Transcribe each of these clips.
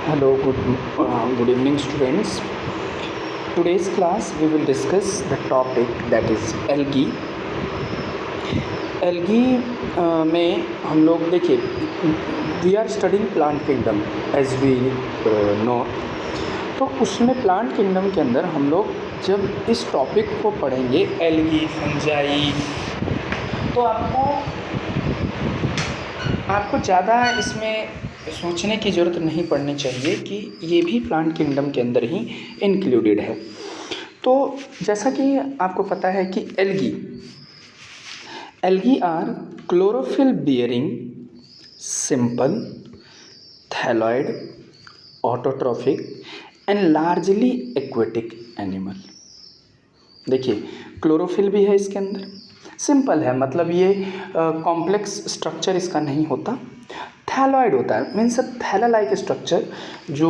Hello, good evening, students. Today's class we will discuss the topic that is algae. Algae में हम लोग देखिए we are studying plant kingdom as we know. तो उसमें plant kingdom के अंदर हम लोग जब इस टॉपिक को पढ़ेंगे एल्गी फंजाई, तो आपको ज़्यादा इसमें सोचने की ज़रूरत नहीं पड़नी चाहिए कि ये भी प्लांट किंगडम के अंदर ही इंक्लूडेड है। तो जैसा कि आपको पता है कि algae are chlorophyll bearing simple thalloid autotrophic and largely aquatic animal. देखिए क्लोरोफिल भी है इसके अंदर, सिंपल है मतलब ये कॉम्प्लेक्स स्ट्रक्चर इसका नहीं होता। थैलॉइड होता है, मीन्स थैला लाइक स्ट्रक्चर जो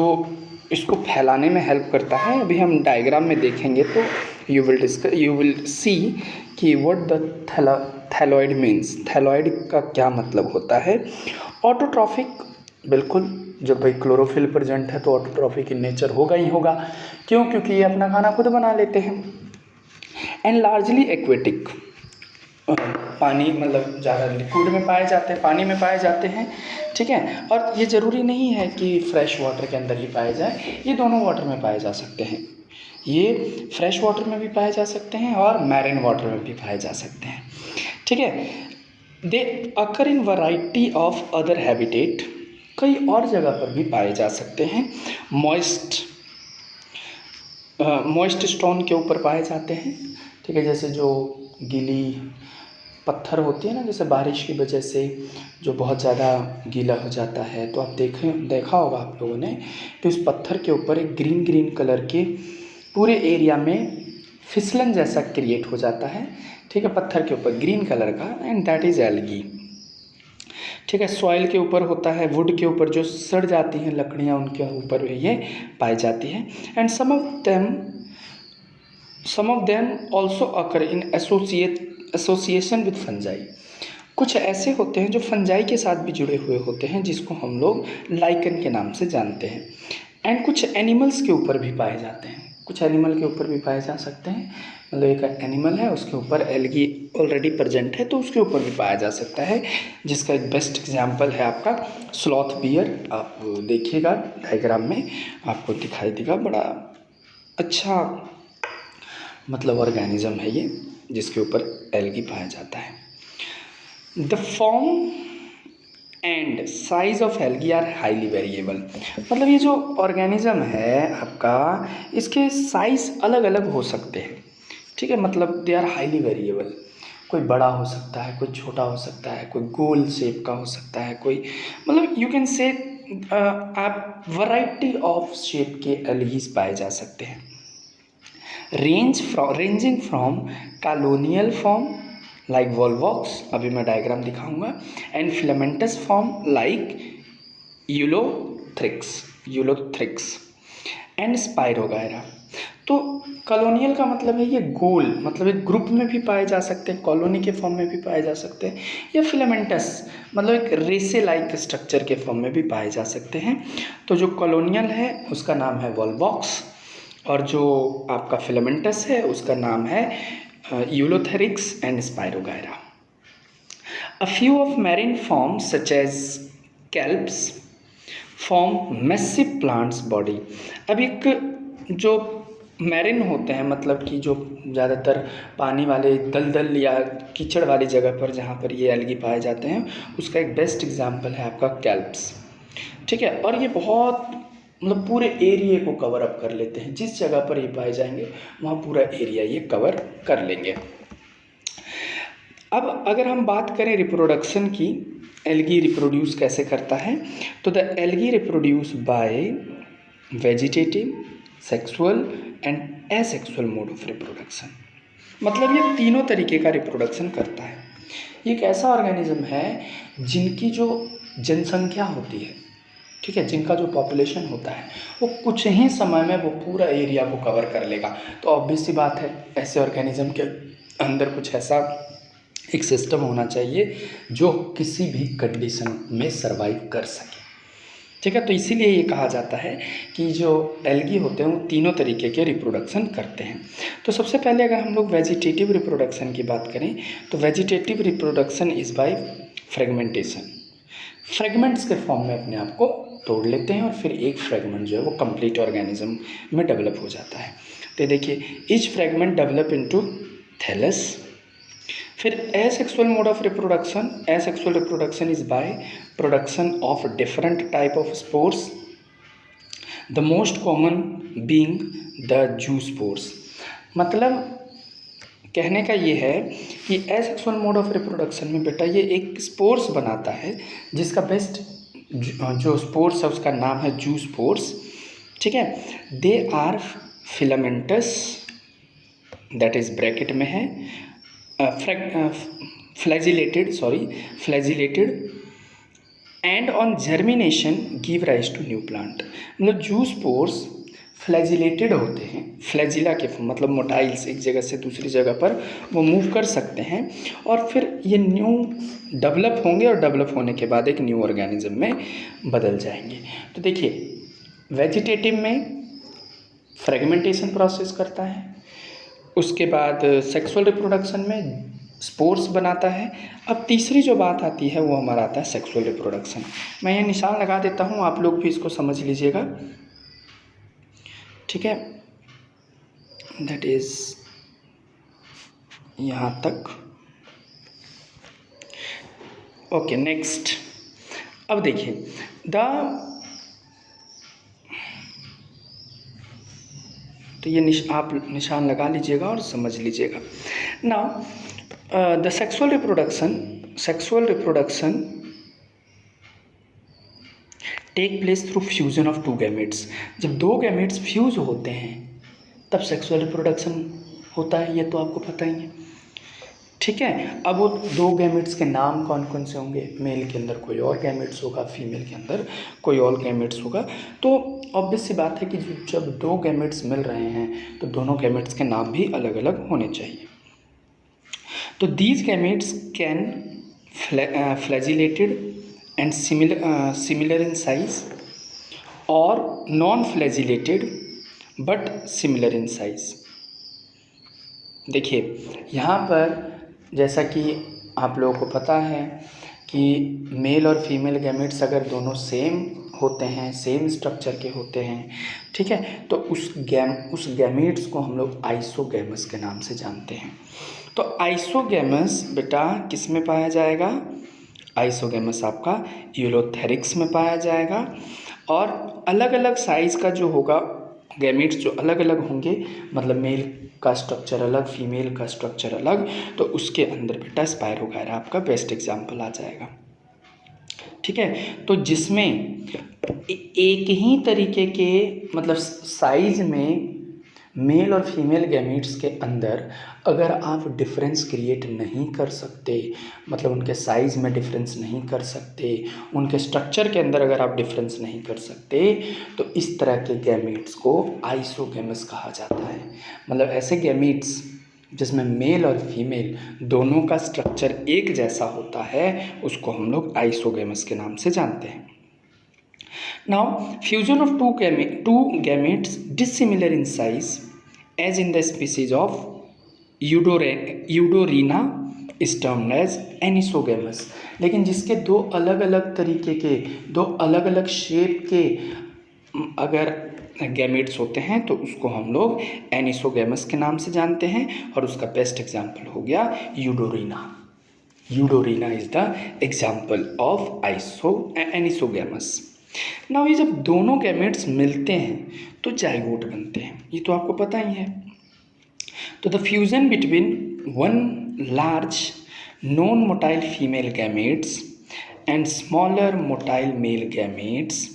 इसको फैलाने में हेल्प करता है। अभी हम डायग्राम में देखेंगे तो यू विल सी कि what the thalloid means, thalloid का क्या मतलब होता है। ऑटोट्रॉफिक, बिल्कुल जब भाई क्लोरोफिल प्रेजेंट है तो ऑटोट्रॉफिक इन नेचर होगा ही होगा, क्यों? क्योंकि ये अपना खाना खुद बना लेते हैं। एंड लार्जली एक्वेटिक, पानी मतलब ज़्यादा लिक्विड में पाए जाते हैं, पानी में पाए जाते हैं, ठीक है। और ये ज़रूरी नहीं है कि फ्रेश वाटर के अंदर ही पाए जाए, ये दोनों वाटर में पाए जा सकते हैं। ये फ्रेश वाटर में भी पाए जा सकते हैं और मैरिन वाटर में भी पाए जा सकते हैं, ठीक है। They occur in variety of other habitat, कई और जगह पर भी पाए जा सकते हैं। मॉइस्ट स्टोन के ऊपर पाए जाते हैं, ठीक है। जैसे जो गीली पत्थर होती है ना, जैसे बारिश की वजह से जो बहुत ज़्यादा गीला हो जाता है, तो आप देखा होगा आप लोगों ने कि उस पत्थर के ऊपर एक ग्रीन कलर के पूरे एरिया में फिसलन जैसा क्रिएट हो जाता है, ठीक है, पत्थर के ऊपर ग्रीन कलर का, एंड दैट इज़ एल्गी, ठीक है। सॉइल के ऊपर होता है, वुड के ऊपर जो सड़ जाती हैं लकड़ियाँ उनके ऊपर भी ये पाई जाती है। And some of them also occur in association with fungi. कुछ ऐसे होते हैं जो फंजाई के साथ भी जुड़े हुए होते हैं, जिसको हम लोग लाइकन के नाम से जानते हैं। एंड कुछ एनिमल्स के ऊपर भी पाए जाते हैं, कुछ एनिमल के ऊपर भी पाए जा सकते हैं। मतलब एक एनिमल है उसके ऊपर एल्गी ऑलरेडी प्रेजेंट है तो उसके ऊपर भी पाया जा सकता है, जिसका एक बेस्ट एग्जांपल है आपका स्लॉथ बियर। आप देखिएगा डायग्राम में आपको दिखाई देगा, बड़ा अच्छा मतलब ऑर्गेनिज्म है ये, जिसके ऊपर एल्गी पाया जाता है। The form and size of algae are highly variable. मतलब ये जो ऑर्गेनिज्म है आपका, इसके साइज अलग अलग हो सकते हैं, ठीक है। मतलब दे आर हाईली वेरिएबल, कोई बड़ा हो सकता है, कोई छोटा हो सकता है, कोई गोल शेप का हो सकता है, कोई मतलब यू कैन से आप वैरायटी ऑफ शेप के एल्गीज पाए जा सकते हैं। Ranging from colonial form like Volvox, अभी मैं डायग्राम दिखाऊंगा, and filamentous form like Ulothrix and spirogyra. तो कॉलोनियल का मतलब है ये गोल, मतलब एक ग्रुप में भी पाए जा सकते हैं, कॉलोनी के फॉर्म में भी पाए जा सकते हैं, या फिलामेंटस मतलब एक रेसे लाइक स्ट्रक्चर के फॉर्म में भी पाए जा सकते हैं। तो जो कॉलोनियल है उसका नाम है वॉलवॉक्स, और जो आपका फिलामेंटस है उसका नाम है Ulothrix and Spirogyra. A few of marine forms such as kelps form massive plants body. अब एक जो मैरिन होते हैं, मतलब कि जो ज़्यादातर पानी वाले दलदल या कीचड़ वाली जगह पर जहाँ पर ये एल्गी पाए जाते हैं, उसका एक बेस्ट एग्जाम्पल है आपका कैल्प्स, ठीक है। और ये बहुत मतलब पूरे एरिया को कवर अप कर लेते हैं, जिस जगह पर ये पाए जाएंगे वहाँ पूरा एरिया ये कवर कर लेंगे। अब अगर हम बात करें रिप्रोडक्शन की, एल्गी रिप्रोड्यूस कैसे करता है, तो the algae reproduce by vegetative, sexual and asexual mode of reproduction. मतलब ये तीनों तरीके का रिप्रोडक्शन करता है। ये एक ऐसा ऑर्गेनिज्म है जिनकी जो जनसंख्या होती है, ठीक है, जिनका जो पॉपुलेशन होता है वो कुछ ही समय में वो पूरा एरिया को कवर कर लेगा। तो ऑब्वियस सी बात है ऐसे ऑर्गेनिज्म के अंदर कुछ ऐसा एक सिस्टम होना चाहिए जो किसी भी कंडीशन में सर्वाइव कर सके। ठीक है। तो इसीलिए ये कहा जाता है कि जो एल्गी होते हैं वो तीनों तरीके के रिप्रोडक्शन करते हैं। तो सबसे पहले अगर हम लोग वेजिटेटिव रिप्रोडक्शन की बात करें तो vegetative reproduction is by fragmentation. Fragments के फॉर्म में अपने आप को तोड़ लेते हैं और फिर एक फ्रेगमेंट जो है वो कंप्लीट ऑर्गेनिज्म में डेवलप हो जाता है। तो देखिए each fragment develop into thallus. फिर asexual mode of reproduction, asexual reproduction is by production of different type of spores, the most common being the zoospores. मतलब कहने का ये है कि एसेक्सुअल मोड ऑफ रिप्रोडक्शन में बेटा ये एक स्पोर्स बनाता है जिसका बेस्ट जो स्पोर्स है उसका नाम है जूस्पोर्स। ठीक है। They are filamentous, that is bracket में है, flagellated and on germination give rise to new plant. मतलब जूस्पोर्स फ्लैजिलेटेड होते हैं, फ्लैजिला के मतलब मोटाइल्स एक जगह से दूसरी जगह पर वो मूव कर सकते हैं और फिर ये न्यू डेवलप होंगे और डेवलप होने के बाद एक न्यू ऑर्गेनिज्म में बदल जाएंगे। तो देखिए वेजिटेटिव में फ्रेगमेंटेशन प्रोसेस करता है, उसके बाद सेक्सुअल रिप्रोडक्शन में स्पोर्स बनाता है। अब तीसरी जो बात आती है वो हमारा आता है सेक्सुअल रिप्रोडक्शन। मैं ये निशान लगा देता हूँ, आप लोग भी इसको समझ लीजिएगा। ठीक है, दैट इज यहाँ तक। Okay next. अब देखिए तो ये आप निशान लगा लीजिएगा और समझ लीजिएगा। Now the sexual reproduction take place through fusion of two gametes. जब दो गैमेट्स फ्यूज होते हैं तब सेक्सुअल रिप्रोडक्शन होता है, ये तो आपको पता ही है। ठीक है। अब वो दो गैमेट्स के नाम कौन कौन से होंगे? मेल के अंदर कोई और गैमेट्स होगा, फीमेल के अंदर कोई और गैमेट्स होगा। तो ऑब्वियस सी बात है कि जब दो गैमेट्स मिल रहे हैं तो दोनों गैमेट्स के नाम भी अलग अलग होने चाहिए। तो these gametes can flagellated and similar in size और non flagellated but similar in size. देखिए यहाँ पर जैसा कि आप लोगों को पता है कि मेल और फीमेल गैमेट्स अगर दोनों सेम होते हैं, सेम स्ट्रक्चर के होते हैं, ठीक है, तो उस गैमेट्स को हम लोग आइसोगैमस के नाम से जानते हैं। तो आइसोगैमस बेटा किस में पाया जाएगा? आइसोगैमस आपका यूलोथेरिक्स में पाया जाएगा। और अलग अलग साइज़ का जो होगा गैमेट्स जो अलग अलग होंगे, मतलब मेल का स्ट्रक्चर अलग, फीमेल का स्ट्रक्चर अलग, तो उसके अंदर बेटा स्पाइरोगायरा आपका बेस्ट एग्जाम्पल आ जाएगा। ठीक है। तो जिसमें एक ही तरीके के मतलब साइज में मेल और फीमेल गैमेट्स के अंदर अगर आप डिफरेंस क्रिएट नहीं कर सकते, मतलब उनके साइज़ में डिफरेंस नहीं कर सकते, उनके स्ट्रक्चर के अंदर अगर आप डिफरेंस नहीं कर सकते, तो इस तरह के गैमेट्स को आइसोगैमस कहा जाता है। मतलब ऐसे गैमेट्स जिसमें मेल और फीमेल दोनों का स्ट्रक्चर एक जैसा होता है उसको हम लोग आइसोगैमस के नाम से जानते हैं। Now, fusion of two gametes dissimilar in size, as in the species of Eudorina, is termed as anisogamous। लेकिन जिसके दो अलग अलग तरीके के, दो अलग अलग शेप के अगर गैमेट्स होते हैं तो उसको हम लोग एनिसोगैमस के नाम से जानते हैं। और उसका बेस्ट एग्जाम्पल हो गया Eudorina. Eudorina is the example of anisogamous. Now ये जब दोनों गैमेट्स मिलते हैं तो जाइगोट बनते हैं, ये तो आपको पता ही है। तो the fusion between one large non motile female gametes and smaller motile male gametes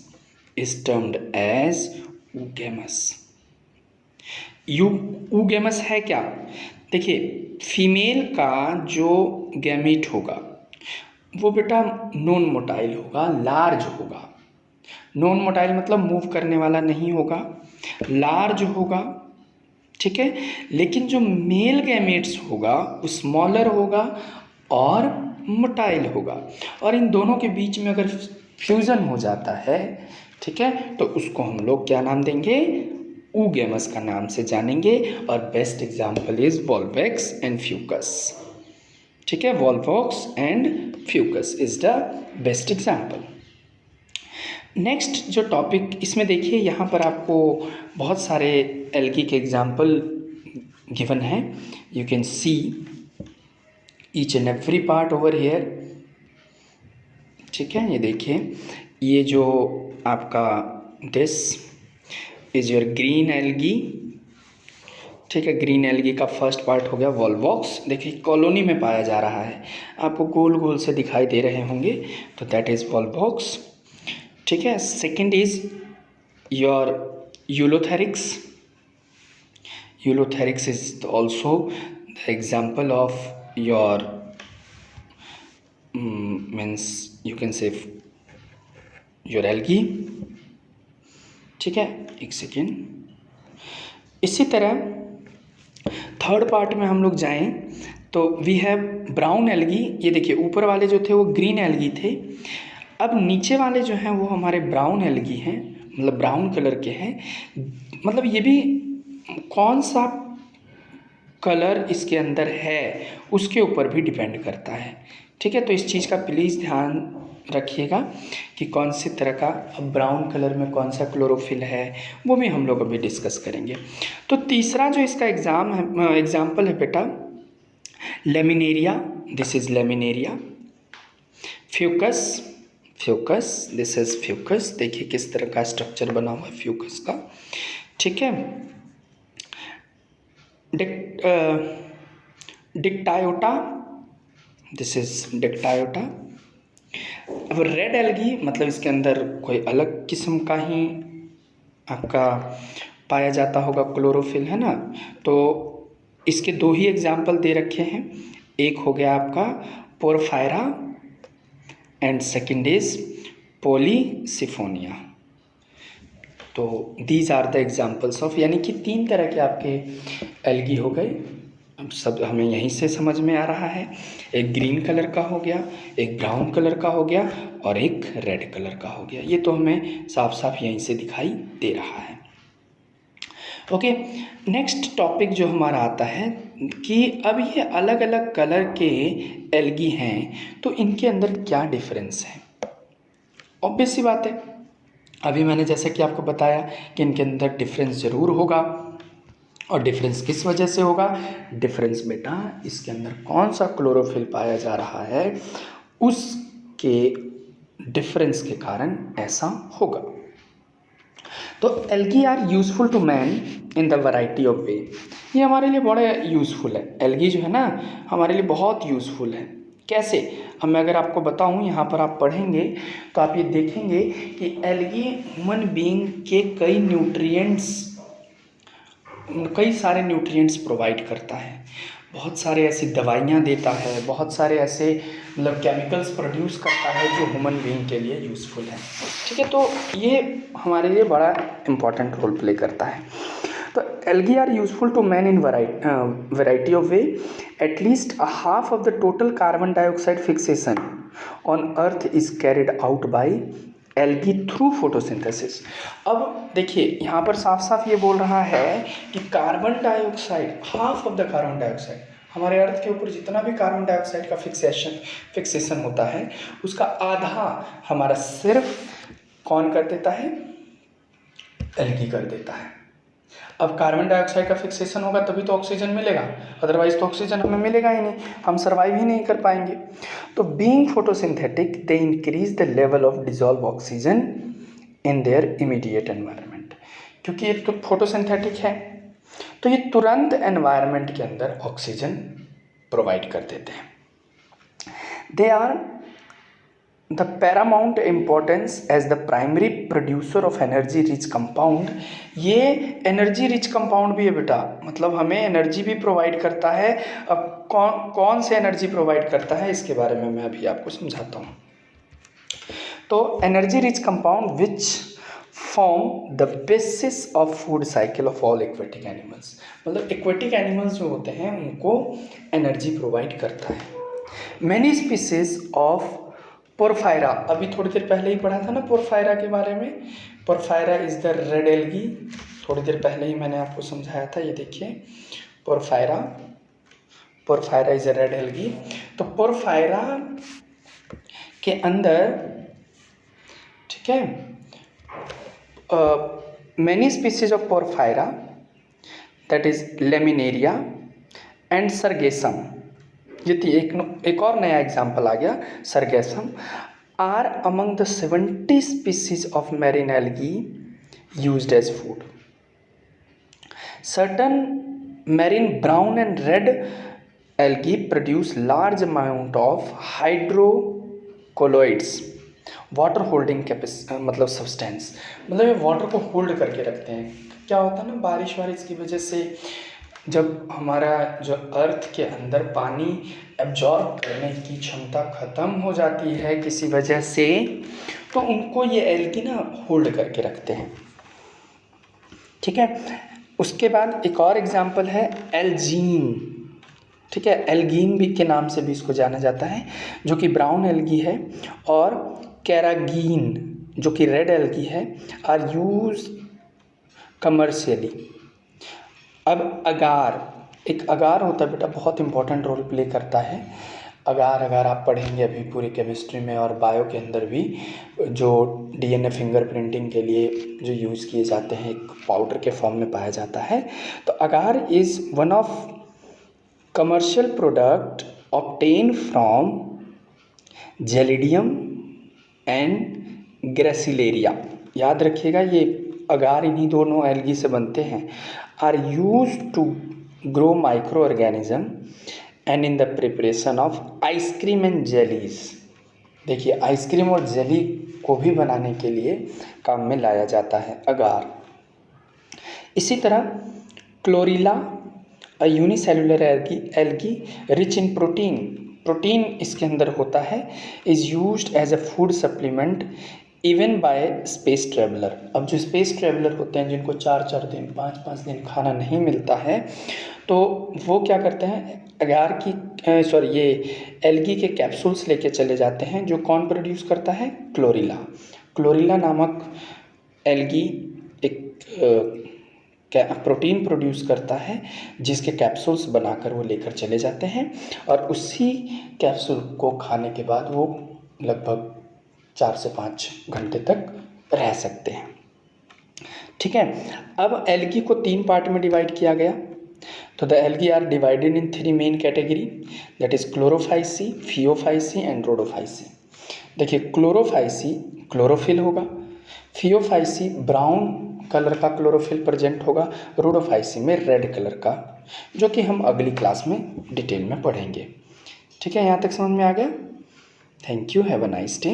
is termed as oogamous. Oogamous है क्या? देखिए फीमेल का जो गैमेट होगा वो बेटा नॉन मोटाइल होगा, लार्ज होगा। नॉन मोटाइल मतलब मूव करने वाला नहीं होगा, लार्ज होगा। ठीक है। लेकिन जो मेल गैमेट्स होगा वो स्मॉलर होगा और मोटाइल होगा। और इन दोनों के बीच में अगर फ्यूज़न हो जाता है, ठीक है, तो उसको हम लोग क्या नाम देंगे, oogamous का नाम से जानेंगे। और best example is Volvox and Fucus, ठीक है, Volvox and Fucus is the best example. Next जो टॉपिक इसमें देखिए, यहाँ पर आपको बहुत सारे एल्गी के एग्जाम्पल गिवन है। You can see each and every part over here, ठीक है। ये देखिए, ये जो आपका this is your green algae, ठीक है। ग्रीन एल्गी का फर्स्ट पार्ट हो गया वॉल्वॉक्स, देखिए कॉलोनी में पाया जा रहा है, आपको गोल गोल से दिखाई दे रहे होंगे, तो दैट इज़ वॉल्वॉक्स, ठीक है। Second is your Ulothrix, Ulothrix is also the example of your means you can say your algae, ठीक है। एक सेकेंड, इसी तरह थर्ड पार्ट में हम लोग जाएं तो वी हैव ब्राउन एल्गी। ये देखिए ऊपर वाले जो थे वो ग्रीन एल्गी थे, अब नीचे वाले जो हैं वो हमारे ब्राउन एल्गी हैं, मतलब ब्राउन कलर के हैं। मतलब ये भी कौन सा कलर इसके अंदर है उसके ऊपर भी डिपेंड करता है, ठीक है। तो इस चीज़ का प्लीज़ ध्यान रखिएगा कि कौन से तरह का ब्राउन कलर में कौन सा क्लोरोफिल है, वो भी हम लोग अभी डिस्कस करेंगे। तो तीसरा जो इसका एग्जाम्पल है बेटा, laminaria, this is laminaria. Fucus, Fucus, this is Fucus, देखिए किस तरह का स्ट्रक्चर बना हुआ है फ्यूकस का, ठीक है। डिक्टायोटा, दिस इज़ डिक्टायोटा। अब रेड एल्गी मतलब इसके अंदर कोई अलग किस्म का ही आपका पाया जाता होगा क्लोरोफिल, है ना। तो इसके दो ही एग्जाम्पल दे रखे हैं, एक हो गया आपका Porphyra and second is Polysiphonia. तो these are the examples of, यानी कि तीन तरह के आपके एल्गी हो गए। अब सब हमें यहीं से समझ में आ रहा है, एक ग्रीन कलर का हो गया, एक ब्राउन कलर का हो गया और एक रेड कलर का हो गया। ये तो हमें साफ साफ यहीं से दिखाई दे रहा है। ओके, नेक्स्ट टॉपिक जो हमारा आता है कि अब ये अलग अलग कलर के एल्गी हैं, तो इनके अंदर क्या डिफरेंस है। ऑब्वियस सी बात है, अभी मैंने जैसा कि आपको बताया कि इनके अंदर डिफरेंस ज़रूर होगा। और डिफरेंस किस वजह से होगा, डिफरेंस बेटा इसके अंदर कौन सा क्लोरोफिल पाया जा रहा है उसके डिफरेंस के कारण ऐसा होगा। तो algae are useful to man in the variety of way, ये हमारे लिए बड़ा यूज़फुल है। एल्गी जो है ना हमारे लिए बहुत यूज़फुल है। कैसे, अब मैं अगर आपको बताऊं, यहाँ पर आप पढ़ेंगे तो आप ये देखेंगे कि एल्गी ह्यूमन बीइंग के कई सारे न्यूट्रिएंट्स प्रोवाइड करता है, बहुत सारे ऐसी दवाइयाँ देता है, बहुत सारे ऐसे मतलब केमिकल्स प्रोड्यूस करता है जो ह्यूमन बीइंग के लिए यूज़फुल है, ठीक है। तो ये हमारे लिए बड़ा इम्पॉर्टेंट रोल प्ले करता है। तो algae are useful to man in variety of way, at least half of the total carbon dioxide fixation on earth is carried out by algae through photosynthesis. अब देखिए यहाँ पर साफ साफ ये बोल रहा है कि carbon dioxide, half of the carbon dioxide, हमारे अर्थ के ऊपर जितना भी कार्बन डाइऑक्साइड का फिक्सेशन होता है उसका आधा हमारा सिर्फ कौन कर देता है, एल्गी कर देता है। अब कार्बन डाइऑक्साइड का फिक्सेशन होगा तभी तो ऑक्सीजन मिलेगा, अदरवाइज तो ऑक्सीजन हमें मिलेगा ही नहीं, हम सर्वाइव ही नहीं कर पाएंगे। तो being photosynthetic they increase the level of dissolve oxygen in their immediate environment, क्योंकि ये तो फोटोसिंथेटिक है तो ये तुरंत एनवायरनमेंट के अंदर ऑक्सीजन प्रोवाइड कर देते हैं। They are the paramount importance as the primary producer of energy rich compound. ये एनर्जी रिच कंपाउंड भी है बेटा, मतलब हमें एनर्जी भी प्रोवाइड करता है। अब कौन से एनर्जी प्रोवाइड करता है इसके बारे में मैं अभी आपको समझाता हूँ। तो energy rich compound which form the basis of food cycle of all aquatic animals, मतलब एक्वेटिक एनिमल्स जो होते हैं उनको एनर्जी प्रोवाइड करता है। मैनी स्पीसीज ऑफ पोरफायरा, अभी थोड़ी देर पहले ही पढ़ा था ना पोरफायरा के बारे में। Porphyra is the red algae, थोड़ी देर पहले ही मैंने आपको समझाया था। ये देखिए Porphyra, Porphyra is a red algae. तो पोरफायरा के अंदर, ठीक है, many species of Porphyra that is Laminaria and Sargassum, ये एक और नया एग्जाम्पल आ गया, Sargassum, are among the 70 species of marine algae used as food. Certain marine brown and red algae produce large amount of hydrocolloids, water holding मतलब substance, मतलब ये water को होल्ड करके रखते हैं। क्या होता है ना, बारिश वारिश की वजह से जब हमारा जो अर्थ के अंदर पानी एब्जॉर्ब करने की क्षमता ख़त्म हो जाती है किसी वजह से, तो उनको ये एल्गी ना होल्ड करके रखते हैं, ठीक है। उसके बाद एक और एग्जाम्पल है एल्जीन, ठीक है, एल्गीन भी के नाम से भी इसको जाना जाता है, जो कि ब्राउन एल्गी है, और कैरागीन जो कि रेड एल्गी है, आर यूज कमर्शियली। अब अगार, एक अगार होता है बेटा, बहुत इंपॉर्टेंट रोल प्ले करता है अगार। अगर आप पढ़ेंगे अभी पूरी केमिस्ट्री में और बायो के अंदर भी, जो डीएनए फिंगरप्रिंटिंग के लिए जो यूज़ किए जाते हैं, एक पाउडर के फॉर्म में पाया जाता है। तो agar is one of commercial product obtain from Gelidium and Gracilaria. याद रखिएगा ये अगार इन्हीं दोनों एल्गी से बनते हैं। Are use to grow micro organism and in the preparation of ice cream and jellies. देखिए आइसक्रीम और जेली को भी बनाने के लिए काम में लाया जाता है अगार। इसी तरह Chlorella, a unicellular algae rich in protein, protein इसके अंदर होता है, is used as a food supplement even by space traveller. अब जो स्पेस ट्रेवलर होते हैं जिनको 4-4 दिन 5-5 दिन खाना नहीं मिलता है, तो वो क्या करते हैं, अगार की ये एल्गी के कैप्सूल्स लेके चले जाते हैं, जो कौन प्रोड्यूस करता है, क्लोरीला। क्लोरीला नामक एल्गी एक प्रोटीन प्रोड्यूस करता है, जिसके कैप्सूल्स बनाकर वो लेकर चले जाते हैं, और उसी कैप्सूल को खाने के बाद वो लगभग 4 से 5 घंटे तक रह सकते हैं, ठीक है। अब एल्गी को 3 पार्ट में डिवाइड किया गया। तो the algae are divided in 3 main category, that is chlorophyceae, phaeophyceae and rhodophyceae. देखिए क्लोरोफाइसी क्लोरोफिल होगा, फियोफाइसी ब्राउन कलर का क्लोरोफिल प्रेजेंट होगा, रोडोफाइसी में रेड कलर का, जो कि हम अगली क्लास में डिटेल में पढ़ेंगे, ठीक है। यहाँ तक समझ में आ गया? Thank you, have a nice day.